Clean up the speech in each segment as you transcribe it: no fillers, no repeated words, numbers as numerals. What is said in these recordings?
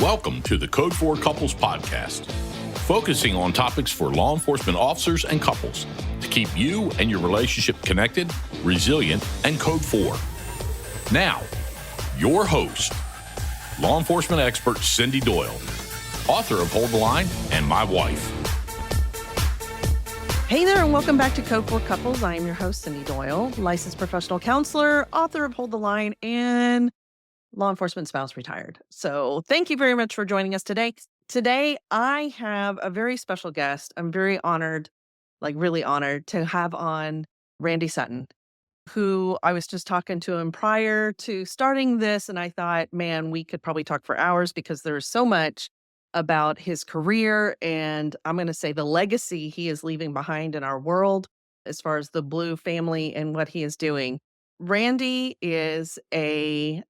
Welcome to the Code 4 Couples podcast, focusing on topics for law enforcement officers and couples to keep you and your relationship connected, resilient, and Code 4. Now, your host, law enforcement expert Cindy Doyle, author of Hold the Line and My Wife. Hey there, and welcome back to Code 4 Couples. I am your host, Cindy Doyle, licensed professional counselor, author of Hold the Line, and law enforcement spouse retired. So thank you very much for joining us today. Today, I have a very special guest. I'm very honored, really honored to have on Randy Sutton, who I was just talking to him prior to starting this. And I thought, man, we could probably talk for hours because there's so much about his career and I'm going to say the legacy he is leaving behind in our world as far as the Blue family and what he is doing. Randy is a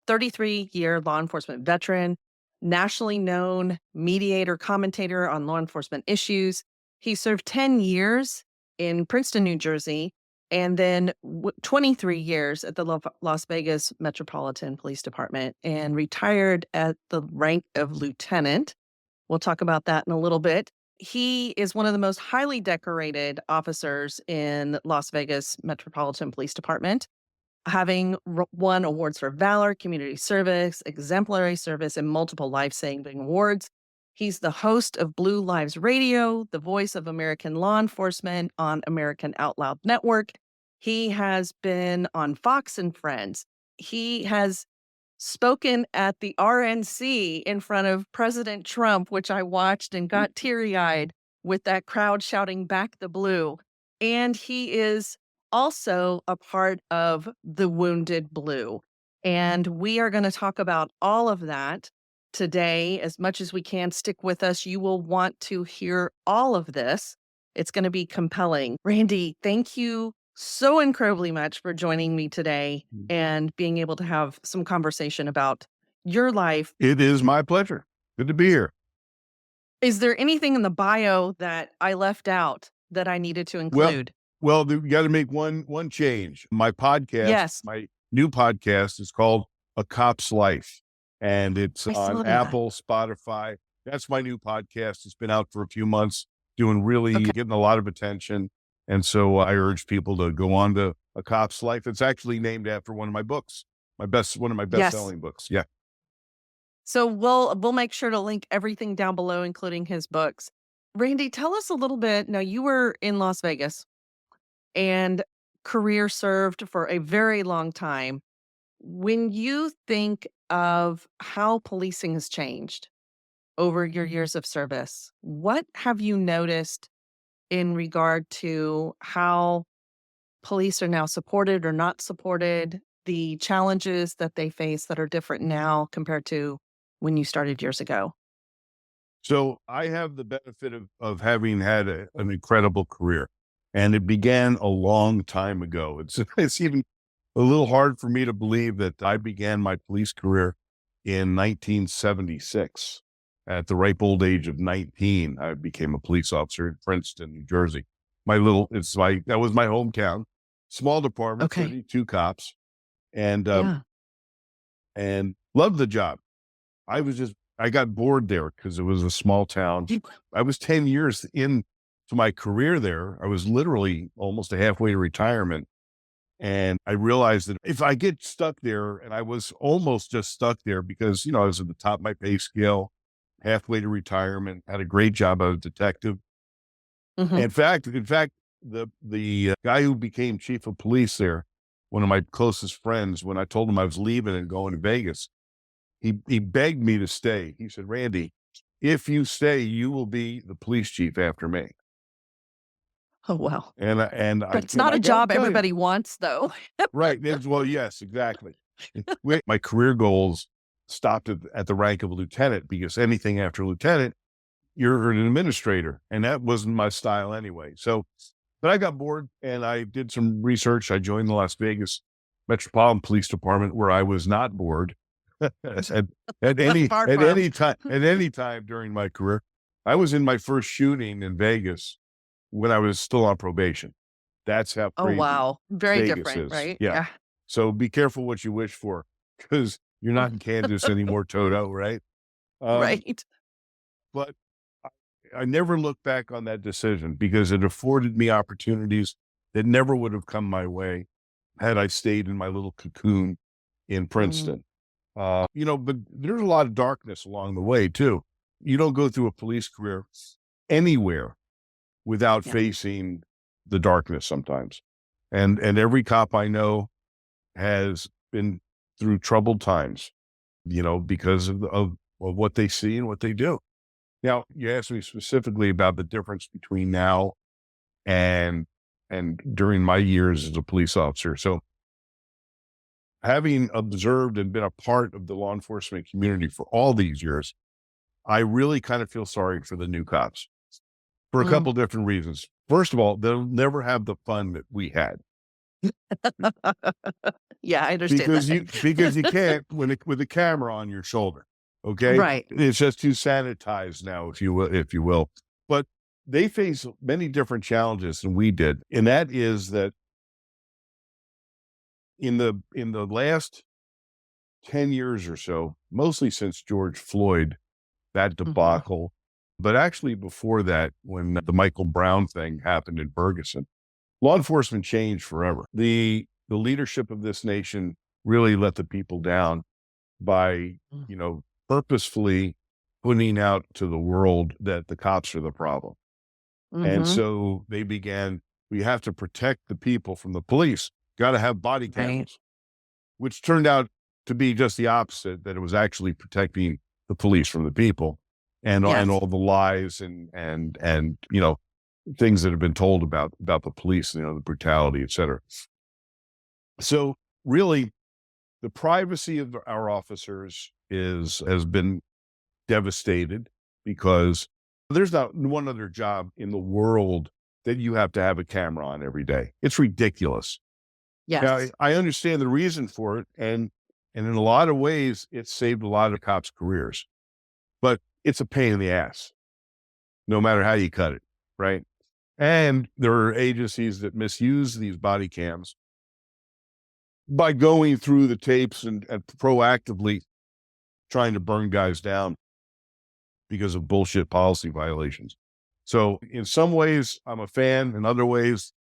33-year law enforcement veteran, nationally known mediator, commentator on law enforcement issues. He served 10 years in Princeton, New Jersey, and then 23 years at the Las Vegas Metropolitan Police Department and retired at the rank of lieutenant. We'll talk about that in a little bit. He is one of the most highly decorated officers in Las Vegas Metropolitan Police Department, having won awards for valor, community service, exemplary service, and multiple life-saving awards. He's the host of Blue Lives Radio, the voice of American law enforcement on American Out Loud Network. He has been on Fox and Friends. He has spoken at the RNC in front of President Trump, which I watched and got teary-eyed with that crowd shouting back the blue. And he is also a part of the Wounded Blue. And we are going to talk about all of that today as much as we can. Stick with us. You will want to hear all of this. It's going to be compelling. Randy, thank you so incredibly much for joining me today and being able to have some conversation about your life. It is my pleasure. Good to be here. Is there anything in the bio that I left out that I needed to include? Well, you got to make one change. My podcast, Yes. My new podcast is called A Cop's Life, and it's on Apple, Spotify. That's my new podcast. It's been out for a few months, getting a lot of attention. And so I urge people to go on to A Cop's Life. It's actually named after one of my books, one of my best-selling books. Yeah. So we'll make sure to link everything down below, including his books. Randy, tell us a little bit. Now, you were in Las Vegas and career served for a very long time. When you think of how policing has changed over your years of service, what have you noticed in regard to how police are now supported or not supported, the challenges that they face that are different now compared to when you started years ago? So I have the benefit of having had an incredible career, and it began a long time ago. It's even a little hard for me to believe that I began my police career in 1976. At the ripe old age of 19, I became a police officer in Princeton, New Jersey. That was my hometown, small department, 32 cops, and loved the job. I got bored there because it was a small town. I was 10 years into my career there. I was literally almost halfway to retirement. And I realized that if I get stuck there, and I was almost just stuck there because, I was at the top of my pay scale, halfway to retirement, had a great job as a detective. Mm-hmm. In fact, the guy who became chief of police there, one of my closest friends, when I told him I was leaving and going to Vegas, he begged me to stay. He said, "Randy, if you stay, you will be the police chief after me." Oh, wow. And it's not a job everybody wants, though. Right. Well, yes, exactly. My career goals stopped at the rank of a lieutenant, because anything after lieutenant, you're an administrator, and that wasn't my style anyway. So, but I got bored and I did some research. I joined the Las Vegas Metropolitan Police Department, where I was not bored at any time during my career. I was in my first shooting in Vegas when I was still on probation. That's how crazy. Oh, wow. Very Vegas different, is. right? Yeah. So be careful what you wish for, because you're not in Kansas anymore, Toto, right? Right. But I never look back on that decision because it afforded me opportunities that never would have come my way had I stayed in my little cocoon in Mm. Princeton. But there's a lot of darkness along the way too. You don't go through a police career anywhere without Yeah. facing the darkness sometimes. And every cop I know has been through troubled times, because of what they see and what they do. Now, you asked me specifically about the difference between now and during my years as a police officer. So having observed and been a part of the law enforcement community for all these years, I really kind of feel sorry for the new cops for a Mm. couple different reasons. First of all, they'll never have the fun that we had Yeah, I understand because you that. can't with a camera on your shoulder. Okay. Right. It's just too sanitized now, if you will. But they face many different challenges than we did. And that is that in the last 10 years or so, mostly since George Floyd, that Mhm. debacle, but actually before that, when the Michael Brown thing happened in Ferguson, law enforcement changed forever. The leadership of this nation really let the people down by, Mm. purposefully putting out to the world that the cops are the problem. And Mhm. so they began, we have to protect the people from the police. Got to have body Right. cameras, which turned out to be just the opposite, that it was actually protecting the police from the people and Yes. all the lies and things that have been told about the police, the brutality, et cetera. So really, the privacy of our officers has been devastated because there's not one other job in the world that you have to have a camera on every day. It's ridiculous. Now, Yes. I understand the reason for it, and in a lot of ways, it's saved a lot of cops' careers. But it's a pain in the ass, no matter how you cut it, right? And there are agencies that misuse these body cams by going through the tapes and proactively trying to burn guys down because of bullshit policy violations. So in some ways, I'm a fan. In other ways,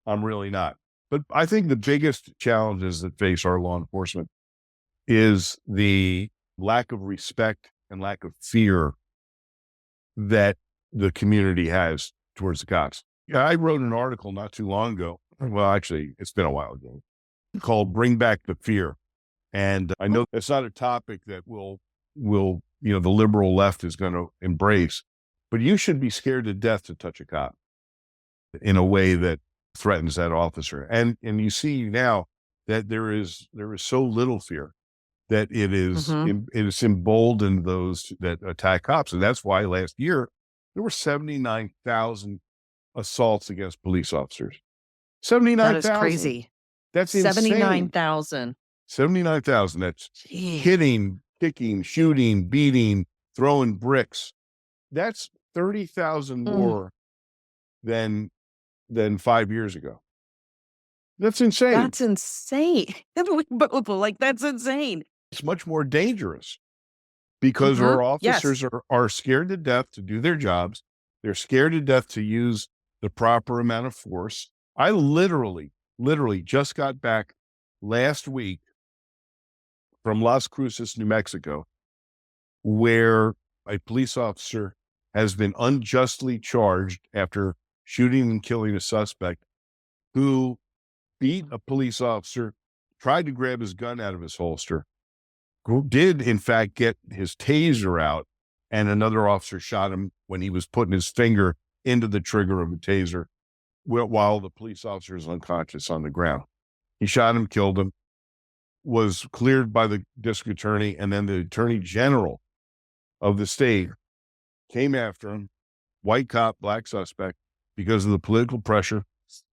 I'm really not. But I think the biggest challenges that face our law enforcement is the lack of respect and lack of fear that the community has towards the cops. Yeah, I wrote an article not too long ago. Well, actually, it's been a while ago, called "Bring Back the Fear." And I know it's not a topic that will the liberal left is going to embrace, but you should be scared to death to touch a cop in a way that threatens that officer. And you see now that there is so little fear that it is Mhm. it is emboldened those that attack cops. And that's why last year there were 79,000 assaults against police officers. That is 79,000. crazy. That's insane. 79,000. 79,000. That's Gee. hitting, kicking, shooting, beating, throwing bricks. That's 30,000 Mm. more than 5 years ago. That's insane. That's insane. But like, that's insane. It's much more dangerous because our Mhm. Yes. officers are scared to death to do their jobs. They're scared to death to use the proper amount of force. I literally just got back last week from Las Cruces, New Mexico, where a police officer has been unjustly charged after shooting and killing a suspect who beat a police officer, tried to grab his gun out of his holster, did in fact get his taser out, and another officer shot him when he was putting his finger into the trigger of the taser while the police officer is unconscious on the ground. He shot him, killed him, was cleared by the district attorney, and then the attorney general of the state came after him, white cop, black suspect, because of the political pressure,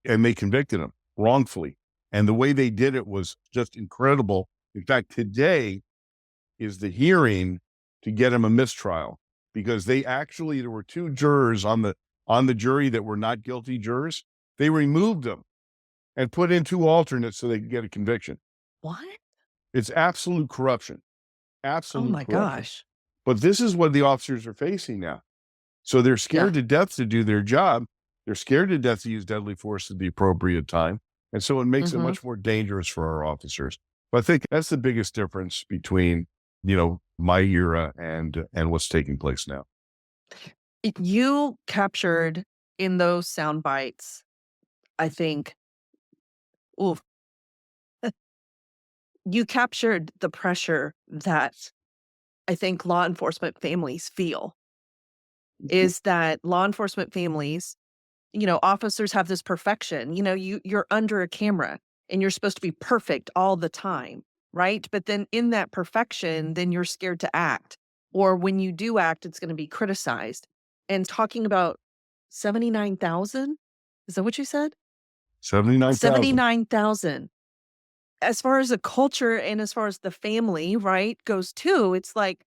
and they convicted him wrongfully. And the way they did it was just incredible. In fact, today is the hearing to get him a mistrial because there were two jurors on the jury that were not guilty jurors. They removed them and put in two alternates so they could get a conviction. What? It's absolute corruption. Oh Absolute my corruption. gosh. But this is what the officers are facing now. So they're scared to death to do their job. They're scared to death to use deadly force at the appropriate time. And so it makes it much more dangerous for our officers. But I think that's the biggest difference between, my era and what's taking place now. You captured in those sound bites, I think, oof, you captured the pressure that I think law enforcement families feel, is that law enforcement families, officers have this perfection. You're under a camera and you're supposed to be perfect all the time, right? But then in that perfection, then you're scared to act. Or when you do act, it's going to be criticized. And talking about 79,000, is that what you said? 79,000. 79,000. As far as the culture and as far as the family, right, goes too, it's like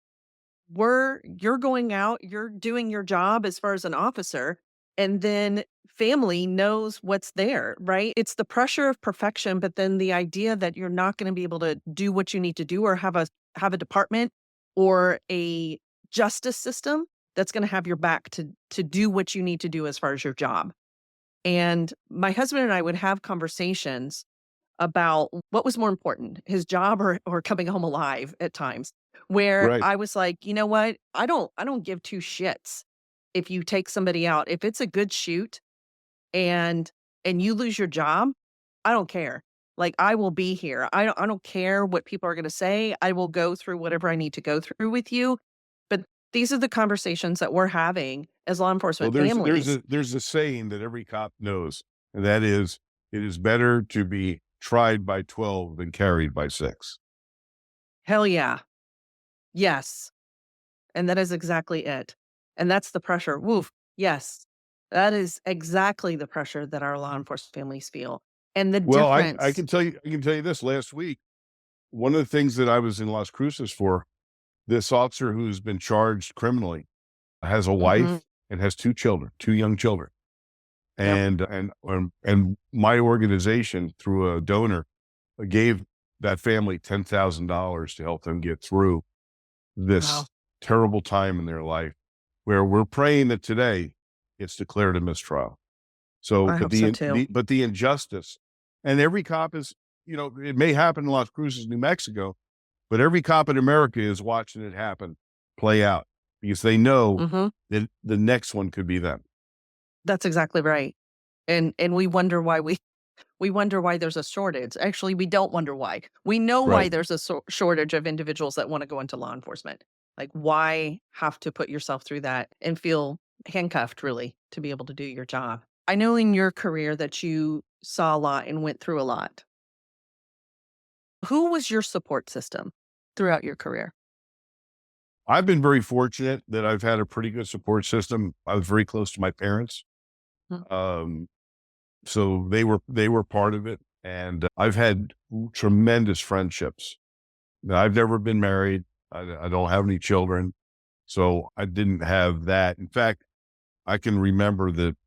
you're going out, you're doing your job as far as an officer, and then family knows what's there, right? It's the pressure of perfection, but then the idea that you're not going to be able to do what you need to do or have a department or a justice system that's going to have your back to do what you need to do as far as your job. And my husband and I would have conversations about what was more important, his job or coming home alive at times, where Right. I was like, you know what? I don't give two shits if you take somebody out. If it's a good shoot and you lose your job, I don't care. Like, I will be here. I don't care what people are going to say. I will go through whatever I need to go through with you. But these are the conversations that we're having as law Well, enforcement families. there's a saying that every cop knows, and that is, it is better to be tried by 12 than carried by 6. Hell yeah. Yes. And that is exactly it. And that's the pressure. Woof. Yes. That is exactly the pressure that our law enforcement families feel. And the Well, I difference. can tell you this. Last week, one of the things that I was in Las Cruces for, this officer who's been charged criminally has a wife and has 2 children, 2 young children. Yep. And my organization, through a donor, gave that family $10,000 to help them get through this Wow. terrible time in their life, where we're praying that today it's declared a mistrial. So, I but hope so too. but the injustice, and every cop is, it may happen in Las Cruces, New Mexico, but every cop in America is watching it happen, play out, because they know that the next one could be them. That's exactly right. And we wonder why we wonder why there's a shortage. Actually, we don't wonder why. We know why Right. there's a shortage of individuals that want to go into law enforcement. Like, why have to put yourself through that and feel handcuffed, really, to be able to do your job? I know in your career that you saw a lot and went through a lot. Who was your support system throughout your career? I've been very fortunate that I've had a pretty good support system. I was very close to my parents. Mm. So they were part of it. And I've had tremendous friendships. Now, I've never been married. I don't have any children. So I didn't have that. In fact, I can remember that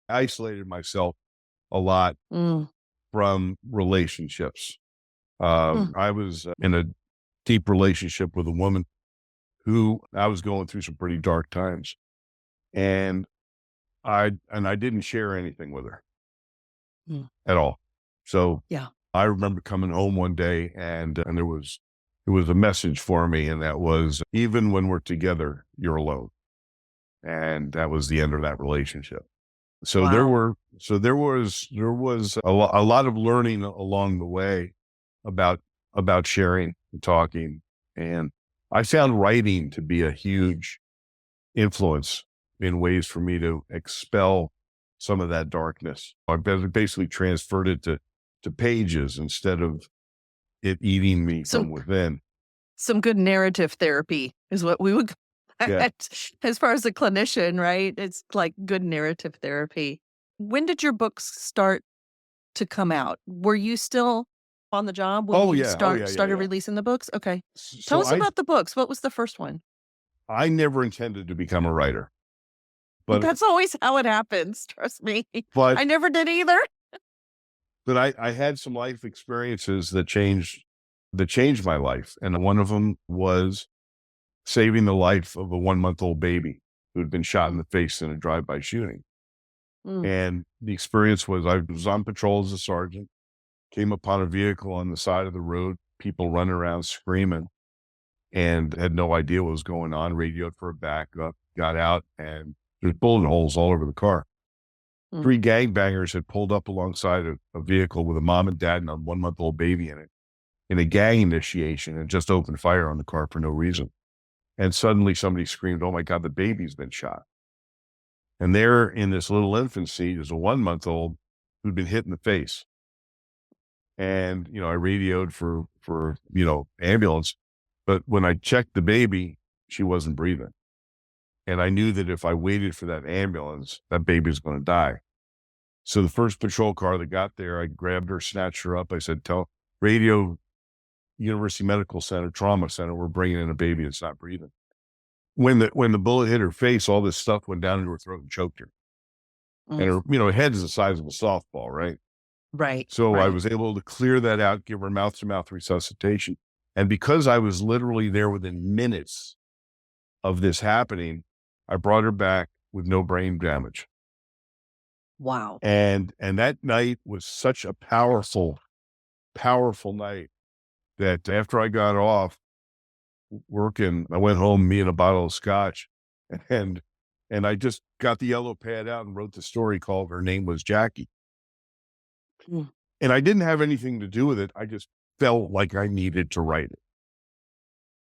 I isolated myself a lot Mm. from relationships. Mm. I was in a deep relationship with a woman who I was going through some pretty dark times, and I didn't share anything with her Mm. at all. So Yeah. I remember coming home one day, and there was a message for me, and that was, even when we're together, you're alone. And that was the end of that relationship. So there Wow. was a lot of learning along the way about sharing and talking. And I found writing to be a huge influence in ways for me to expel some of that darkness. I basically transferred it to pages instead of it eating me Some from within. some good narrative therapy is what we would Yeah. as far as a clinician, right? It's like good narrative therapy. When did your books start to come out? Were you still on the job when Oh you yeah. Oh yeah. Yeah. started Yeah. releasing the books? Okay. Tell So us about the books. What was the first one? I never intended to become a writer, but That's always how it happens, trust me. but I never did either. but I had some life experiences that changed my life, and one of them was saving the life of a 1-month-old baby who had been shot in the face in a drive-by shooting. And the experience was, I was on patrol as a sergeant, came upon a vehicle on the side of the road, people running around screaming, and had no idea what was going on, radioed for a backup, got out, and there's bullet holes all over the car. 3 gangbangers had pulled up alongside a vehicle with a mom and dad and a 1-month-old baby in it, in a gang initiation, and just opened fire on the car for no reason. And suddenly somebody screamed, "Oh my God, the baby's been shot." And there in this little infant seat is a 1-month-old who'd been hit in the face. And, I radioed for, ambulance. But when I checked the baby, she wasn't breathing. And I knew that if I waited for that ambulance, that baby was going to die. So the first patrol car that got there, I grabbed her, snatched her up. I said, "Tell radio University Medical Center, Trauma Center, we're bringing in a baby that's not breathing." When the bullet hit her face, all this stuff went down into her throat and choked her. And her head is the size of a softball, right? Right. So I was able to clear that out, give her mouth-to-mouth resuscitation. And because I was literally there within minutes of this happening, I brought her back with no brain damage. Wow. And that night was such a powerful, powerful night that after I got off working, I went home, me and a bottle of scotch, and I just got the yellow pad out and wrote the story called Her Name Was Jackie. And I didn't have anything to do with it. I just felt like I needed to write it.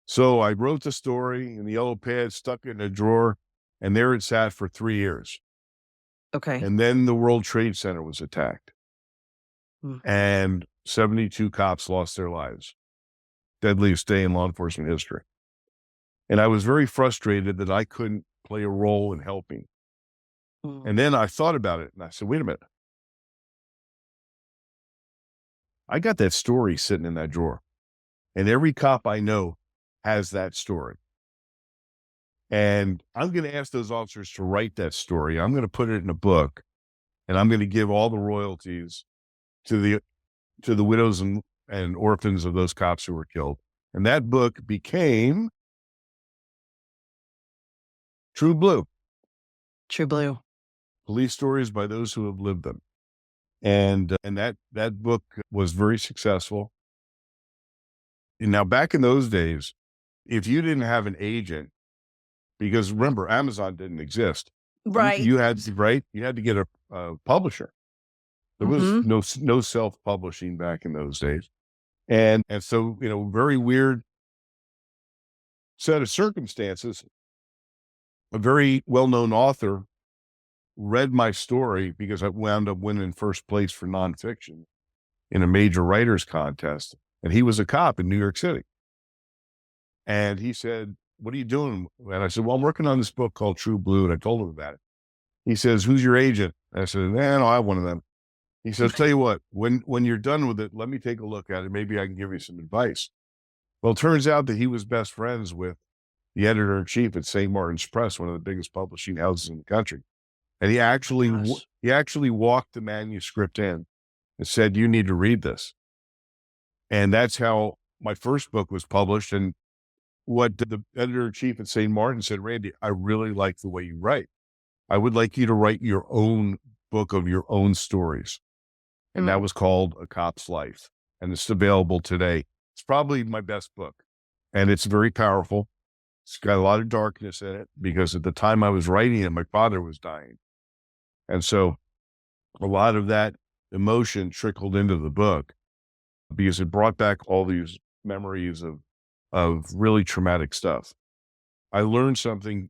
So I wrote the story in the yellow pad, stuck it in a drawer, and there it sat for 3 years. Okay. And then the World Trade Center was attacked. And 72 cops lost their lives. Deadliest day in law enforcement history. And I was very frustrated that I couldn't play a role in helping. And then I thought about it and I said, wait a minute. I got that story sitting in that drawer. And every cop I know has that story. And I'm going to ask those officers to write that story. I'm going to put it in a book, and I'm going to give all the royalties to the widows and orphans of those cops who were killed. And that book became True Blue. True Blue. Police Stories by Those Who Have Lived Them. And that book was very successful. And now back in those days, if you didn't have an agent, because remember, Amazon didn't exist. Right. You had to get a publisher. There was no self-publishing back in those days. And so, very weird set of circumstances. A very well-known author read my story because I wound up winning first place for nonfiction in a major writers contest. And he was a cop in New York City. And he said, "What are you doing?" And I said, "Well, I'm working on this book called True Blue." And I told him about it. He says, "Who's your agent?" I said, "Man, I have one of them." He says, "Tell you what, when you're done with it, let me take a look at it. Maybe I can give you some advice." Well, it turns out that he was best friends with the editor-in-chief at St. Martin's Press, one of the biggest publishing houses in the country. And he actually walked the manuscript in and said, "You need to read this." And that's how my first book was published. And what the editor-in-chief at St. Martin said, "Randy, I really like the way you write. I would like you to write your own book of your own stories." And that was called A Cop's Life. And it's available today. It's probably my best book. And it's very powerful. It's got a lot of darkness in it because at the time I was writing it, my father was dying. And so a lot of that emotion trickled into the book because it brought back all these memories of really traumatic stuff. I learned something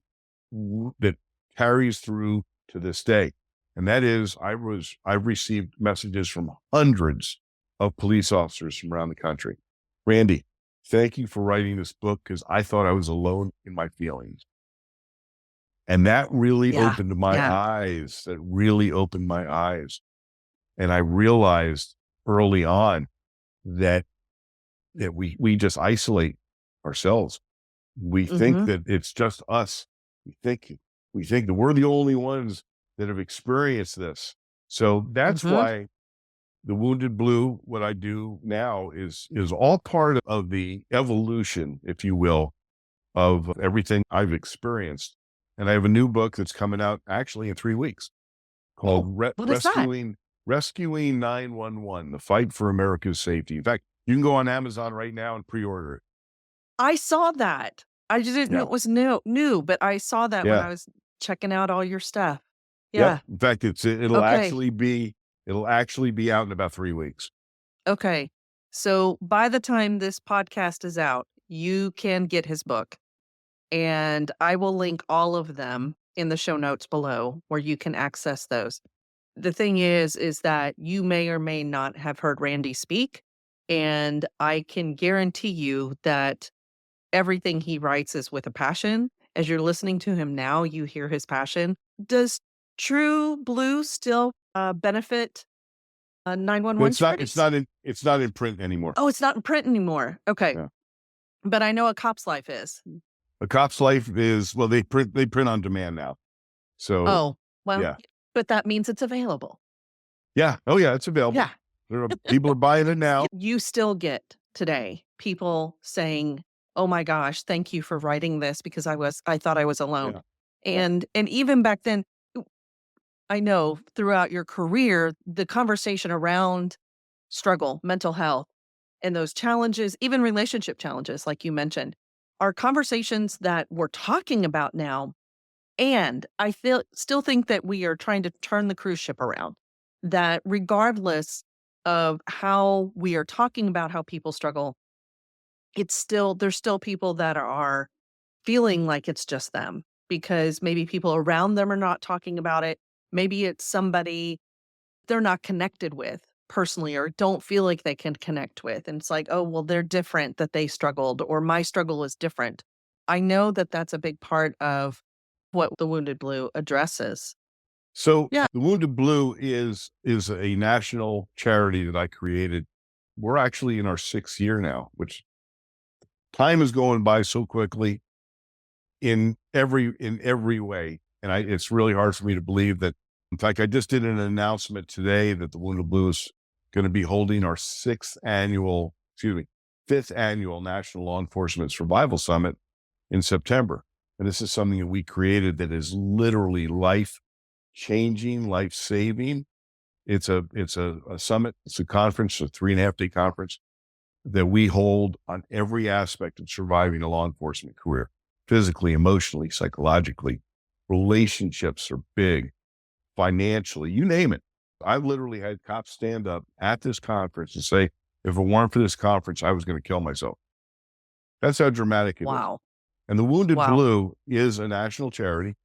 that carries through to this day. And that is, I've received messages from hundreds of police officers from around the country. "Randy, thank you for writing this book because I thought I was alone in my feelings." And that really opened my eyes. That really opened my eyes. And I realized early on that we just isolate ourselves. We think that it's just us. We think that we're the only ones that have experienced this. So that's why the Wounded Blue, what I do now is all part of the evolution, if you will, of everything I've experienced. And I have a new book that's coming out actually in 3 weeks called what is that? Rescuing 911, the fight for America's safety. In fact, you can go on Amazon right now and pre-order it. I saw that. I just didn't know Yeah. it was new, but I saw that when Yeah. I was checking out all your stuff. Yep. Yeah. In fact, it'll Okay. actually be out in about 3 weeks. Okay. So by the time this podcast is out, you can get his book, and I will link all of them in the show notes below where you can access those. The thing is that you may or may not have heard Randy speak, and I can guarantee you that everything he writes is with a passion. As you're listening to him now, you hear his passion. Does True Blue still benefit 911 charities? It's not in print anymore. Oh, it's not in print anymore. Okay. Yeah. But I know A Cop's Life is. A Cop's Life is, well, they print on demand now. So Oh, well, yeah. but that means it's available. Yeah. Oh yeah, it's available. Yeah. People are buying it now. You still get today people saying, "Oh my gosh, thank you for writing this because I thought I was alone." Yeah. And even back then, I know throughout your career, the conversation around struggle, mental health, and those challenges, even relationship challenges, like you mentioned, are conversations that we're talking about now. And I still think that we are trying to turn the cruise ship around, that regardless of how we are talking about how people struggle, there's still people that are feeling like it's just them because maybe people around them are not talking about it. Maybe it's somebody they're not connected with personally or don't feel like they can connect with. And it's like, oh, well, they're different that they struggled or my struggle is different. I know that that's a big part of what the Wounded Blue addresses. So Yeah. the Wounded Blue is a national charity that I created. We're actually in our 6th year now, which time is going by so quickly in every way. And it's really hard for me to believe that. In fact, I just did an announcement today that the Wounded Blue is going to be holding our 5th annual National Law Enforcement Survival Summit in September. And this is something that we created that is literally life-changing, life-saving. It's a summit. It's a conference, a 3.5-day conference that we hold on every aspect of surviving a law enforcement career, physically, emotionally, psychologically. Relationships are big, financially, you name it. I literally had cops stand up at this conference and say, if it weren't for this conference, I was going to kill myself. That's how dramatic it is. Wow. And the Wounded Blue is a national charity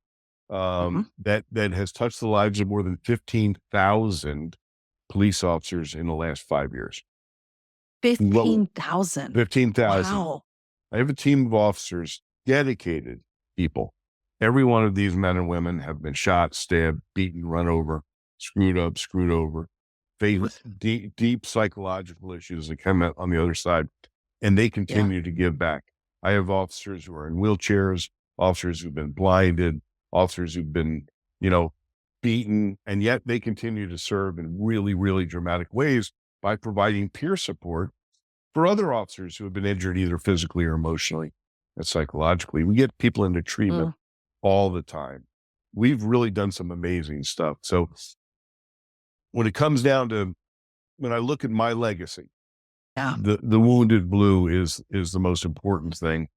that has touched the lives of more than 15,000 police officers in the last 5 years. 15,000. 15,000. Wow. I have a team of officers, dedicated people. Every one of these men and women have been shot, stabbed, beaten, run over, screwed over, faced deep psychological issues that come out on the other side, and they continue to give back. I have officers who are in wheelchairs, officers who've been blinded, officers who've been, beaten, and yet they continue to serve in really, really dramatic ways by providing peer support for other officers who have been injured either physically or emotionally and psychologically. We get people into treatment all the time. We've really done some amazing stuff. So when it comes down to, when I look at my legacy, the Wounded Blue is the most important thing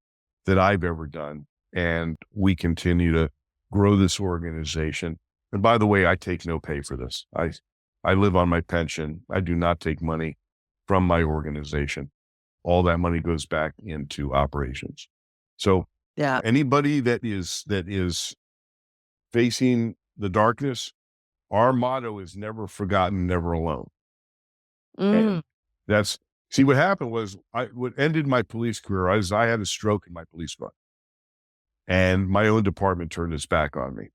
that I've ever done. And we continue to grow this organization. And by the way, I take no pay for this. I live on my pension. I do not take money from my organization. All that money goes back into operations. So anybody that is facing the darkness, our motto is never forgotten, never alone. And see, what happened was what ended my police career is I had a stroke in my police car, and my own department turned its back on me.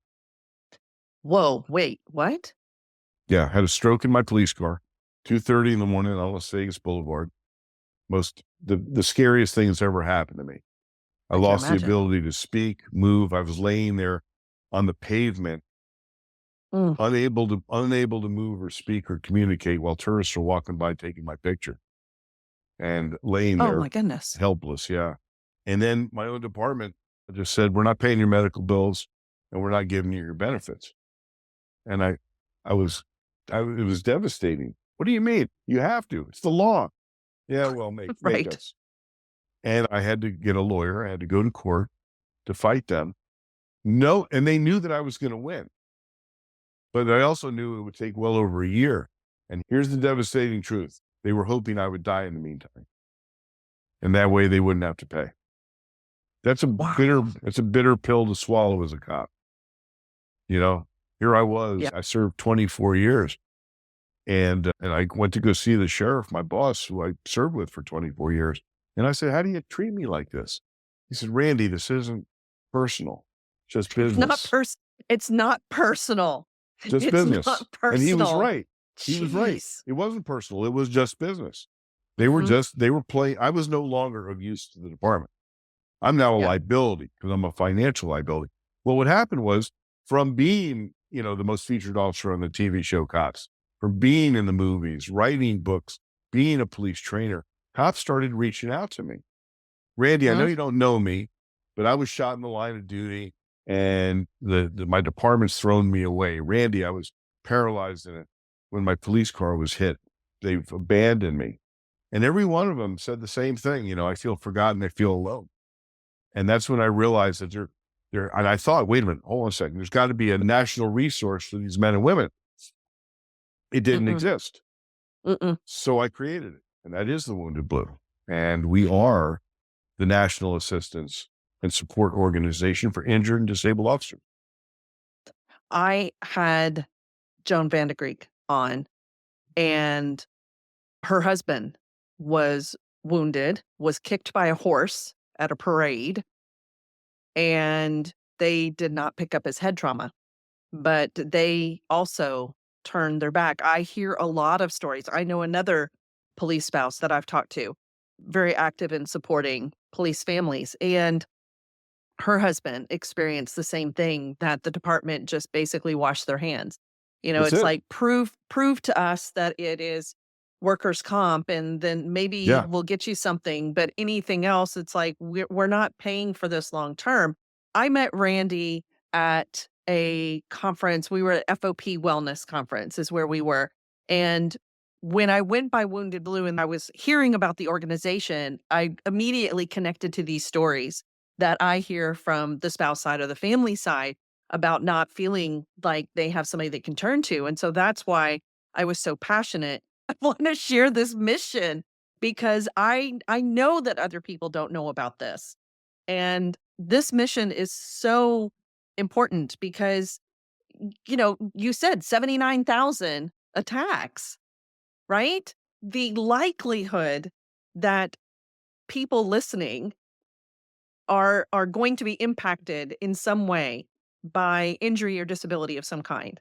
Whoa, wait, what? Yeah, had a stroke in my police car, 2:30 in the morning on Las Vegas Boulevard. The scariest thing that's ever happened to me. I lost the ability to speak, move. I was laying there on the pavement, unable to move or speak or communicate while tourists are walking by taking my picture, and laying there, oh my goodness, helpless. Yeah. And then my own department just said, we're not paying your medical bills and we're not giving you your benefits. And it was devastating. What do you mean? You have to. It's the law. Yeah, well, make Right. us. And I had to get a lawyer. I had to go to court to fight them. No, and they knew that I was going to win. But I also knew it would take well over a year. And here's the devastating truth. They were hoping I would die in the meantime. And that way they wouldn't have to pay. That's a bitter pill to swallow as a cop. You know, here I was, Yeah. I served 24 years. And I went to go see the sheriff, my boss, who I served with for 24 years. And I said, how do you treat me like this? He said, Randy, this isn't personal, just business. It's not personal. Just It's business. not personal. And he was right. He was right. Jeez. It wasn't personal. It was just business. They were they were playing. I was no longer of use to the department. I'm now a liability because I'm a financial liability. Well, what happened was from being, the most featured officer on the TV show Cops, from being in the movies, writing books, being a police trainer, cops started reaching out to me. Randy, I know you don't know me, but I was shot in the line of duty and my department's thrown me away. Randy, I was paralyzed in it when my police car was hit. They've abandoned me. And every one of them said the same thing. I feel forgotten. I feel alone. And that's when I realized that and I thought, wait a minute, hold on a second. There's got to be a national resource for these men and women. It didn't exist. So I created it. And that is the Wounded Blue. And we are the National Assistance and Support Organization for Injured and Disabled Officers. I had Joan Vandegreek on, and her husband was wounded, was kicked by a horse at a parade, and they did not pick up his head trauma, but they also turned their back. I hear a lot of stories. I know another police spouse that I've talked to, very active in supporting police families, and her husband experienced the same thing, that the department just basically washed their hands. That's It's it. like prove to us that it is workers' comp, and then maybe we'll get you something. But anything else, it's like we're not paying for this long term. I met Randy at a conference. We were at FOP Wellness Conference is where we were. And when I went by Wounded Blue and I was hearing about the organization, I immediately connected to these stories that I hear from the spouse side or the family side about not feeling like they have somebody they can turn to. And so that's why I was so passionate. I want to share this mission because I know that other people don't know about this. And this mission is so important because, you said 79,000 attacks, right? The likelihood that people listening are going to be impacted in some way by injury or disability of some kind,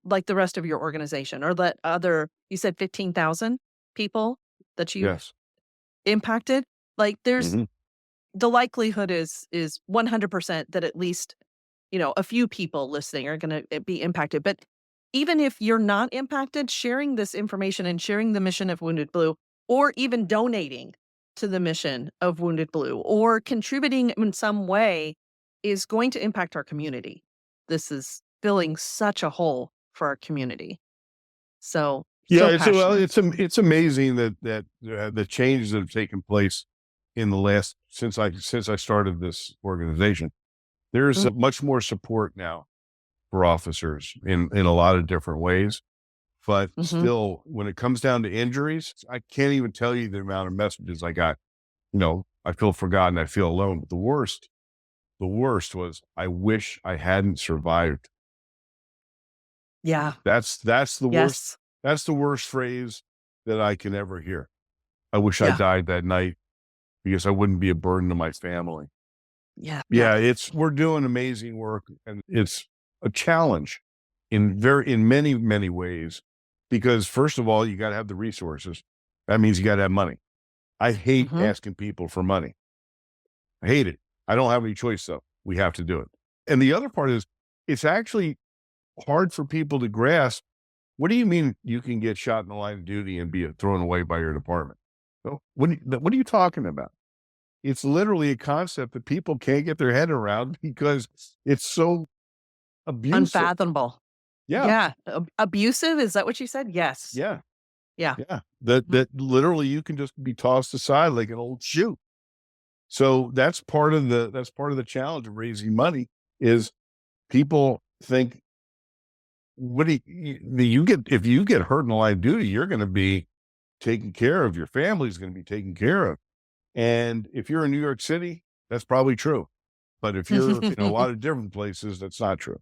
like the rest of your organization, or that other, you said 15,000 people that you impacted. Like there's the likelihood is 100% that at least, a few people listening are going to be impacted. But even if you're not impacted, sharing this information and sharing the mission of Wounded Blue, or even donating to the mission of Wounded Blue, or contributing in some way, is going to impact our community. This is filling such a hole for our community. So it's amazing that the changes that have taken place in the last since I started this organization. There's much more support now for officers in a lot of different ways. But still, when it comes down to injuries, I can't even tell you the amount of messages I got. I feel forgotten. I feel alone. But the worst was, I wish I hadn't survived. Yeah. That's the worst. That's the worst phrase that I can ever hear. I wish I died that night because I wouldn't be a burden to my family. Yeah. We're doing amazing work, and it's a challenge in many, many ways. Because first of all, you got to have the resources. That means you got to have money. I hate asking people for money. I hate it. I don't have any choice though. We have to do it. And the other part is, it's actually hard for people to grasp. What do you mean you can get shot in the line of duty and be thrown away by your department? So what are you talking about? it's literally a concept that people can't get their head around because it's so abusive. Unfathomable. Yeah. Yeah. Abusive. Is that what you said? Yes. Yeah. Yeah. Yeah. That literally you can just be tossed aside like an old shoe. So that's part of the challenge of raising money is people think, what do you get if you get hurt in the line of duty, you're going to be taken care of. Your family's going to be taken care of. And if you're in New York City, that's probably true. But if you're in a lot of different places, that's not true.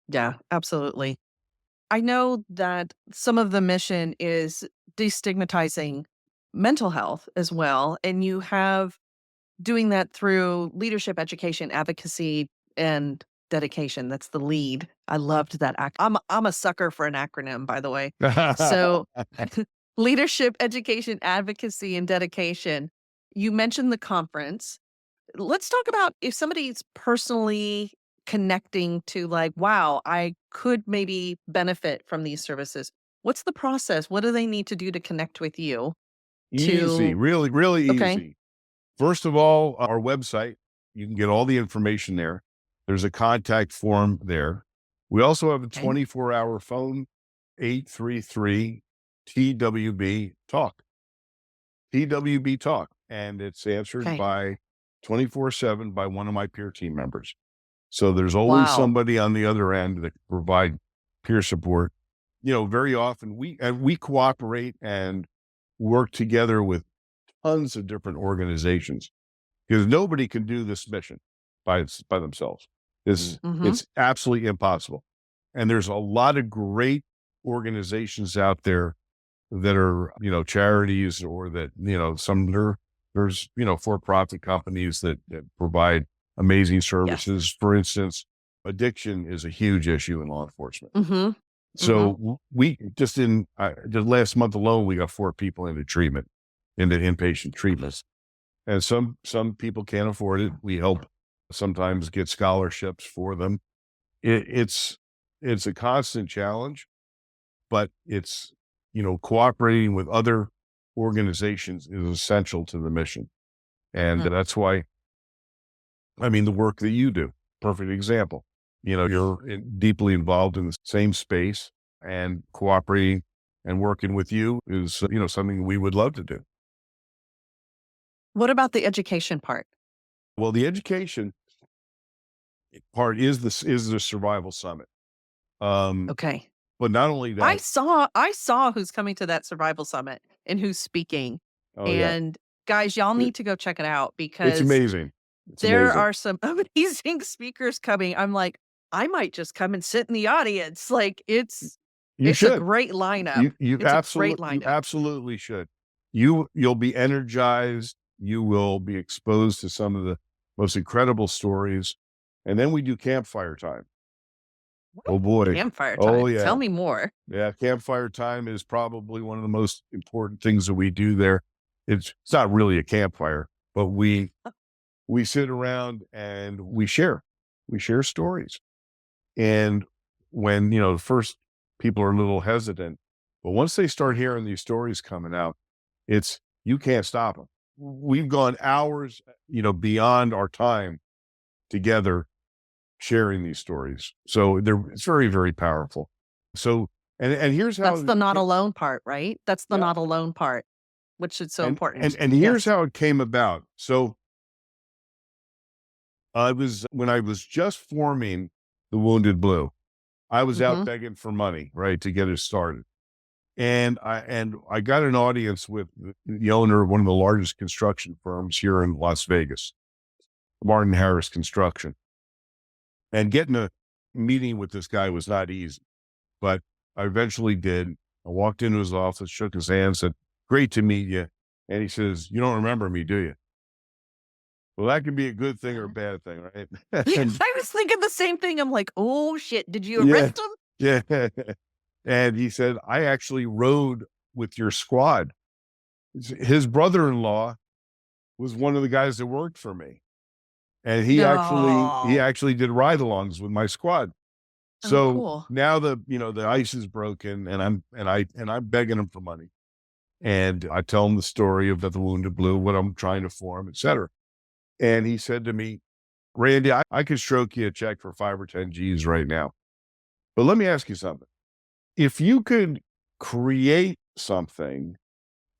Yeah, absolutely. I know that some of the mission is destigmatizing mental health as well. And you have doing that through leadership, education, advocacy, and dedication. That's the lead. I loved that. I'm a sucker for an acronym, by the way. So leadership, education, advocacy, and dedication. You mentioned the conference. Let's talk about if somebody's personally connecting to like, wow, I could maybe benefit from these services. What's the process? What do they need to do to connect with you? Easy, really, really Okay. easy. First of all, our website, you can get all the information there. There's a contact form there. We also have a 24-hour phone, 833 TWB Talk. TWB Talk. And it's answered by 24/7 by one of my peer team members. So there's always somebody on the other end that can provide peer support. Very often we cooperate and work together with tons of different organizations because nobody can do this mission by themselves. It's absolutely impossible. And there's a lot of great organizations out there that are, charities or that, there's for-profit companies that provide amazing services. Yes. For instance, addiction is a huge issue in law enforcement. So we just the last month alone, we got 4 people into treatment, into inpatient treatments. And some people can't afford it. We help sometimes get scholarships for them. It's a constant challenge, but it's, cooperating with other organizations is essential to the mission. And that's why, the work that you do, perfect example. You're deeply involved in the same space, and cooperating and working with you is, something we would love to do. What about the education part? Well, the education part is the survival summit. Okay. But not only that, I saw who's coming to that survival summit and who's speaking. And guys, y'all need to go check it out because it's amazing. There are some amazing speakers coming. I'm like, I might just come and sit in the audience. Like it's a great lineup. You absolutely should. You'll be energized. You will be exposed to some of the most incredible stories. And then we do campfire time. Oh boy. Campfire time. Oh yeah. Tell me more. Yeah. Campfire time is probably one of the most important things that we do there. It's not really a campfire, but we sit around and we share stories. And when, the first people are a little hesitant, but once they start hearing these stories coming out, you can't stop them. We've gone hours, beyond our time together sharing these stories. So it's very, very powerful. So, and here's how— That's the not alone part, right? That's the not alone part, which is so important. And here's how it came about. So when I was just forming the Wounded Blue, I was out begging for money, right, to get it started. And I got an audience with the owner of one of the largest construction firms here in Las Vegas, Martin Harris Construction. And getting a meeting with this guy was not easy, but I eventually did. I walked into his office, shook his hand, said, "Great to meet you." And he says, "You don't remember me, do you?" Well, that can be a good thing or a bad thing, right? I was thinking the same thing. I'm like, oh shit, did you arrest him? Yeah. And he said, "I actually rode with your squad." His brother-in-law was one of the guys that worked for me. And he actually did ride-alongs with my squad. So cool. now the ice is broken and I'm begging him for money. And I tell him the story of the Wounded Blue, what I'm trying to form, et cetera. And he said to me, Randy, I could stroke you a check for 5 or 10 G's right now. But let me ask you something. If you could create something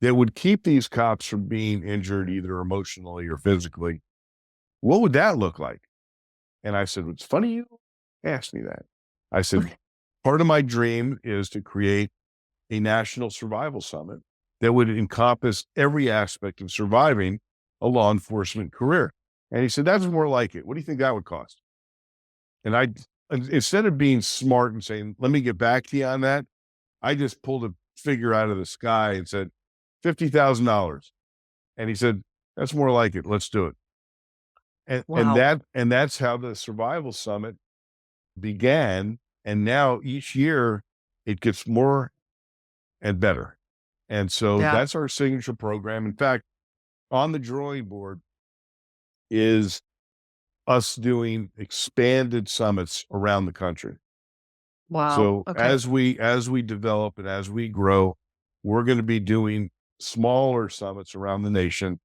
that would keep these cops from being injured either emotionally or physically, what would that look like? And I said, it's funny you asked me that. I said, part of my dream is to create a national survival summit that would encompass every aspect of surviving a law enforcement career. And he said, that's more like it. What do you think that would cost? And instead of being smart and saying, let me get back to you on that, I just pulled a figure out of the sky and said, $50,000. And he said, that's more like it. Let's do it. Wow. And that's how the survival summit began. And now each year it gets more and better. And so Yeah. that's our signature program. In fact, on the drawing board is us doing expanded summits around the country. Wow. So Okay. as we develop and as we grow, we're going to be doing smaller summits around the nation,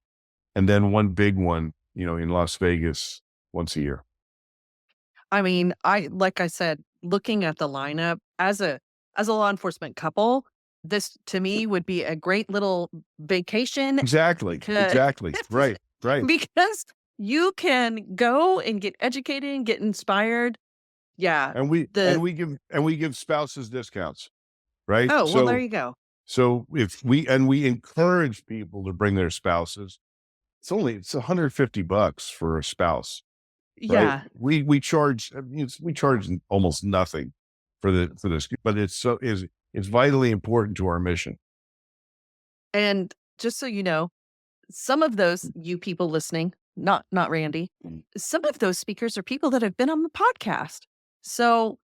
and then one big one, in Las Vegas once a year. I mean, like I said, looking at the lineup as a law enforcement couple, this to me would be a great little vacation Exactly. Right. because you can go and get educated and get inspired. Yeah. And we The give spouses discounts, right? Oh, well, there you go. So if we encourage people to bring their spouses, it's $150 for a spouse, right? Yeah. We charge we charge almost nothing for this, but it's vitally important to our mission. And just so you know, some of those you people listening, not Randy, some of those speakers are people that have been on the podcast. So,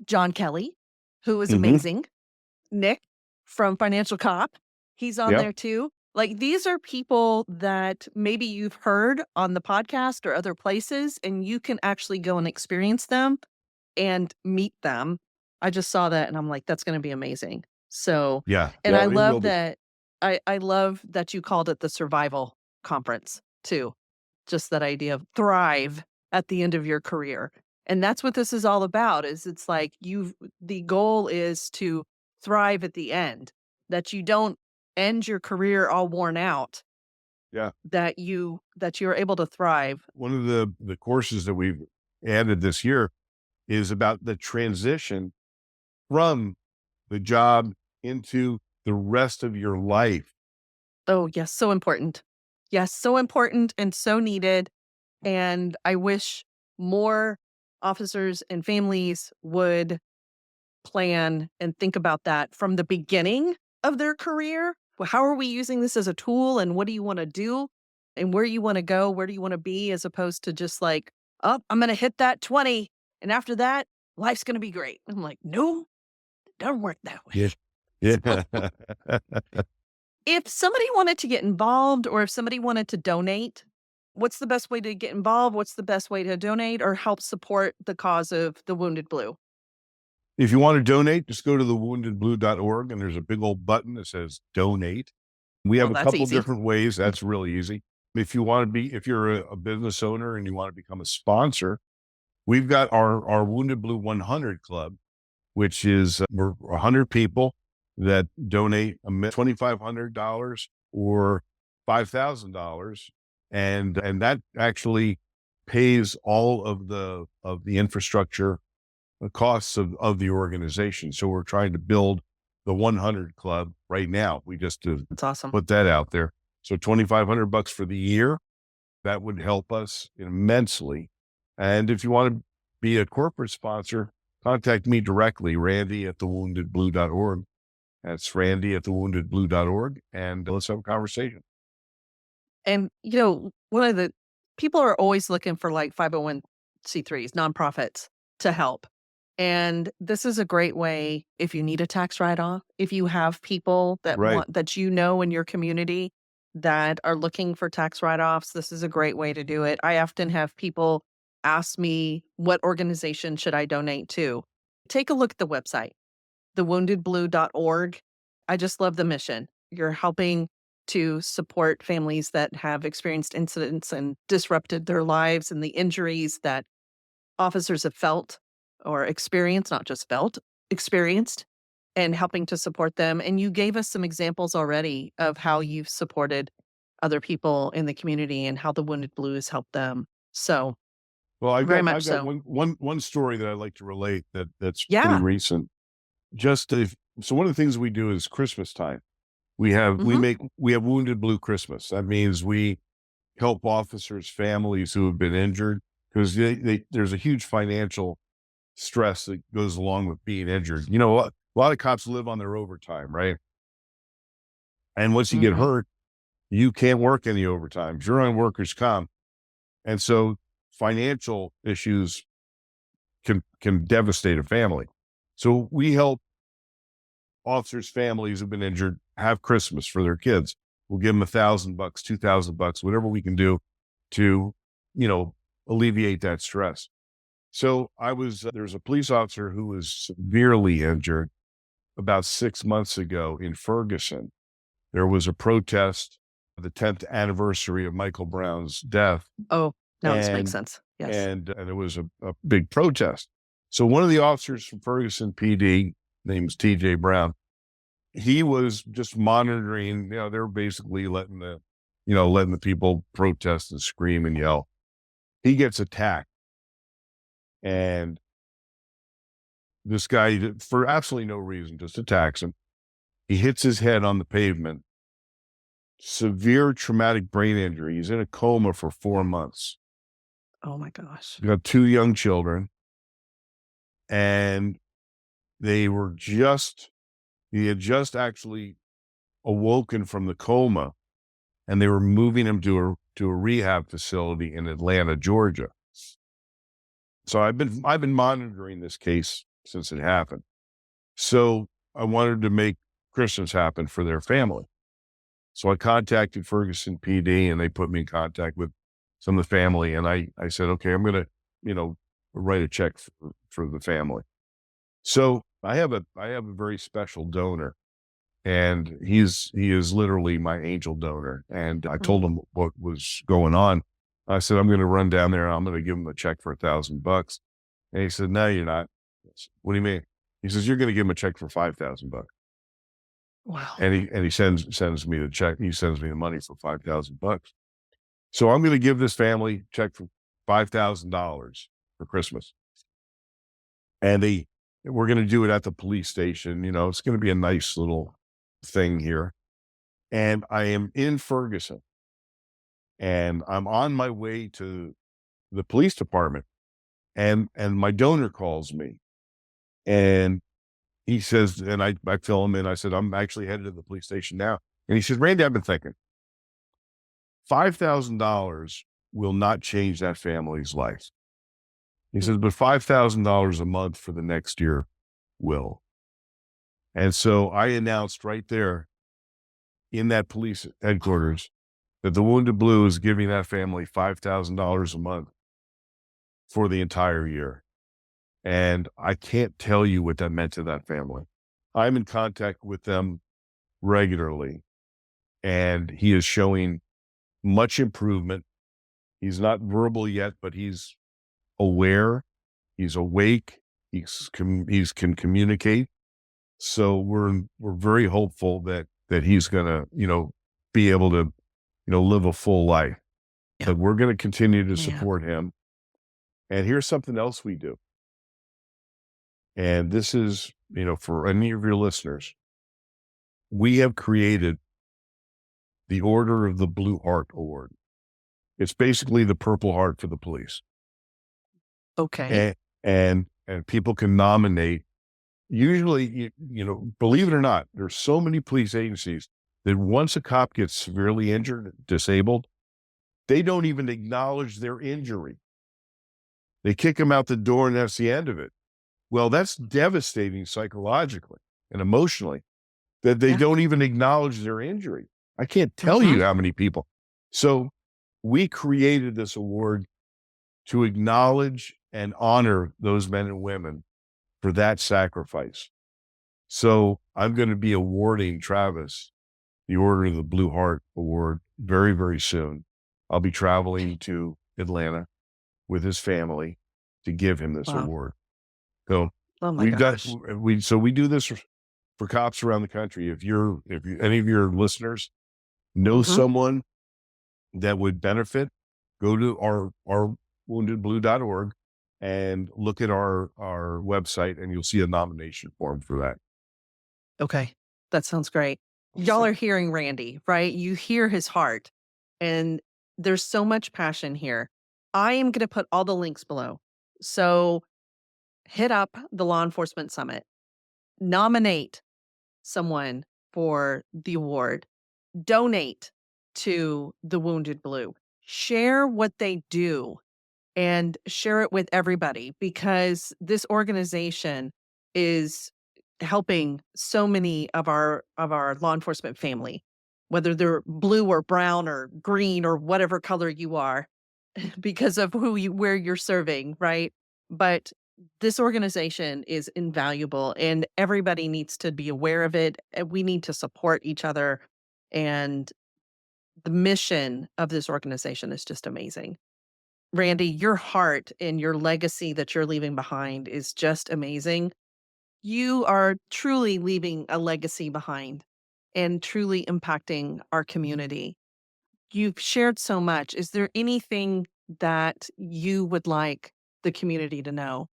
John Kelly, who is amazing, Nick from Financial Cop, he's on Yep. there too. Like, these are people that maybe you've heard on the podcast or other places, and you can actually go and experience them and meet them. I just saw that and I'm like, that's going to be amazing. So, Yeah. and I It will love be. that. I love that you called it the survival conference too. Just that idea of thrive at the end of your career. And that's what this is all about, is it's like the goal is to thrive at the end, that you don't end your career all worn out, Yeah. that you're able to thrive. One of the courses that we've added this year is about the transition from the job into the rest of your life. Oh, yes, so important. Yes, so important and so needed. And I wish more officers and families would plan and think about that from the beginning of their career. Well, how are we using this as a tool, and what do you want to do, and where you want to go? Where do you want to be, as opposed to just like, oh, I'm going to hit that 20. And after that, life's going to be great. I'm like, no, it doesn't work that way. Yes. Yeah. If somebody wanted to get involved, or if somebody wanted to donate, what's the best way to get involved? What's the best way to donate or help support the cause of the Wounded Blue? If you want to donate, just go to thewoundedblue.org and there's a big old button that says donate. We have Well, a that's couple easy. different ways. That's really easy. If you're a business owner and you want to become a sponsor, we've got our Wounded Blue 100 Club, which is we're 100 people that donate $2,500 or $5,000, and that actually pays all of the infrastructure, the costs of the organization. So we're trying to build the 100 Club right now. We just That's awesome. put that out there. So $2,500 for the year, that would help us immensely. And if you want to be a corporate sponsor, contact me directly, randy@thewoundedblue.org. That's randy@thewoundedblue.org. And let's have a conversation. And, one of the people are always looking for like 501c3s, nonprofits to help. And this is a great way if you need a tax write-off, if you have people that Right. that in your community that are looking for tax write-offs, this is a great way to do it. I often have people ask me, what organization should I donate to? Take a look at the website, thewoundedblue.org. I just love the mission. You're helping to support families that have experienced incidents and disrupted their lives, and the injuries that officers have felt or experienced, not just felt, experienced, and helping to support them. And you gave us some examples already of how you've supported other people in the community and how the Wounded Blue has helped them. So Well, very much I've got so. one story that I'd like to relate that's pretty Yeah. recent. So one of the things we do is Christmas time. We have Wounded Blue Christmas. That means we help officers' families who have been injured, because there's a huge financial stress that goes along with being injured. You know, a lot of cops live on their overtime, right? And once you get hurt, you can't work any overtime. You're on workers' comp. And so financial issues can devastate a family. So we help officers' families who've been injured have Christmas for their kids. We'll give them $1,000, $2,000, whatever we can do to, alleviate that stress. So there's a police officer who was severely injured about 6 months ago in Ferguson. There was a protest, the 10th anniversary of Michael Brown's death. Oh, now this makes sense. Yes. And it was a big protest. So one of the officers from Ferguson PD, name's TJ Brown, he was just monitoring, they're basically letting the people protest and scream and yell. He gets attacked. And this guy, for absolutely no reason, just attacks him. He hits his head on the pavement. Severe traumatic brain injury. He's in a coma for 4 months. Oh my gosh. He's got 2 young children. And he had just actually awoken from the coma, and they were moving him to a rehab facility in Atlanta, Georgia. So I've been monitoring this case since it happened. So I wanted to make Christmas happen for their family. So I contacted Ferguson PD, and they put me in contact with some of the family. And I said, okay, I'm going to, write a check for the family. So I have a very special donor, and he is literally my angel donor. And I told him what was going on. I said, I'm going to run down there and I'm going to give him a check for $1,000. And he said, no, you're not. What do you mean? He says, you're going to give him a check for $5,000. Wow. And he sends me the check. He sends me the money for $5,000. So I'm going to give this family a check for $5,000 for Christmas. And we're going to do it at the police station. It's going to be a nice little thing here. And I am in Ferguson, and I'm on my way to the police department, and my donor calls me, and he says, and I fill him in. I said, I'm actually headed to the police station now. And he says, Randy, I've been thinking, $5,000 will not change that family's life. He says, but $5,000 a month for the next year will. And so I announced right there in that police headquarters that the Wounded Blue is giving that family $5,000 a month for the entire year. And I can't tell you what that meant to that family. I'm in contact with them regularly, and he is showing much improvement. He's not verbal yet, but he's aware, he's awake, he can communicate. So we're very hopeful that he's going to, be able to, live a full life. Yeah. But we're going to continue to support him. And here's something else we do. And this is, for any of your listeners, we have created the Order of the Blue Heart Award. It's basically the Purple Heart for the police. Okay. And people can nominate. Usually, believe it or not, there's so many police agencies that once a cop gets severely injured, disabled, they don't even acknowledge their injury. They kick them out the door, and that's the end of it. Well, that's devastating psychologically and emotionally, that they don't even acknowledge their injury. I can't tell you how many people. So we created this award to acknowledge and honor those men and women for that sacrifice. So I'm going to be awarding Travis the Order of the Blue Heart Award very, very soon. I'll be traveling to Atlanta with his family to give him this Wow. award. So Oh my we've gosh. got we do this for cops around the country. If any of your listeners know Mhm. someone that would benefit, go to our woundedblue.org and look at our website, and you'll see a nomination form for that. Okay. That sounds great. Y'all are hearing Randy, right? You hear his heart, and there's so much passion here. I am going to put all the links below. So hit up the Law Enforcement Summit, nominate someone for the award, donate to the Wounded Blue, share what they do, and share it with everybody, because this organization is helping so many of our law enforcement family, whether they're blue or brown or green or whatever color you are, because of where you're serving, right? But this organization is invaluable, and everybody needs to be aware of it. And we need to support each other, and the mission of this organization is just amazing. Randy, your heart and your legacy that you're leaving behind is just amazing. You are truly leaving a legacy behind and truly impacting our community. You've shared so much. Is there anything that you would like the community to know?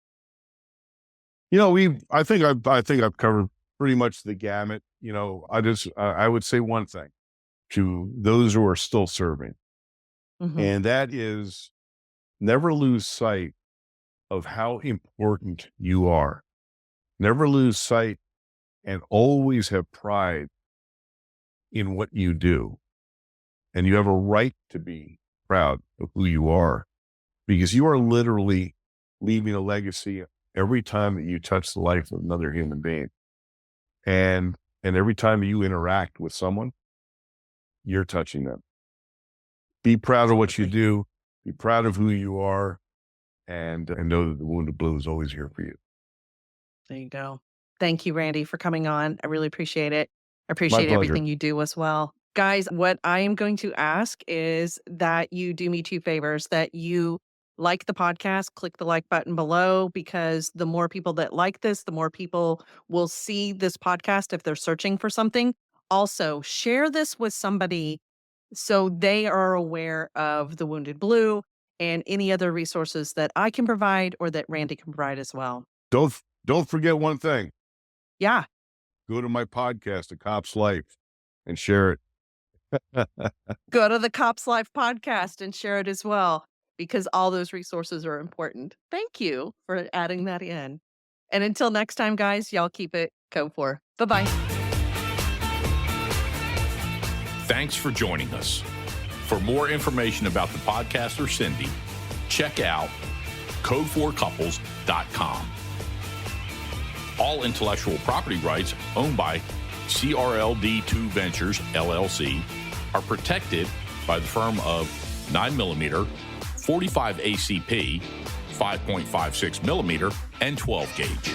I think I've covered pretty much the gamut. I would say one thing to those who are still serving, Mhm. and that is never lose sight of how important you are. Never lose sight, and always have pride in what you do. And you have a right to be proud of who you are, because you are literally leaving a legacy every time that you touch the life of another human being. And every time you interact with someone, you're touching them. Be proud of what you do. Be proud of who you are, and know that the Wounded Blue is always here for you. There you go. Thank you, Randy, for coming on. I really appreciate it. I My appreciate pleasure. everything you do as well. Guys, what I am going to ask is that you do me two favors, that you like the podcast, click the like button below, because the more people that like this, the more people will see this podcast if they're searching for something. Also, share this with somebody so they are aware of the Wounded Blue and any other resources that I can provide or that Randy can provide as well. Don't forget one thing. Yeah. Go to my podcast, A Cop's Life, and share it. Go to the Cops Life podcast and share it as well, because all those resources are important. Thank you for adding that in. And until next time, guys, y'all keep it Code 4. Bye-bye. Thanks for joining us. For more information about the podcast or Cindy, check out code4couples.com. All intellectual property rights owned by CRLD2 Ventures, LLC, are protected by the firm of 9mm, 45 ACP, 5.56mm, and 12 gauge.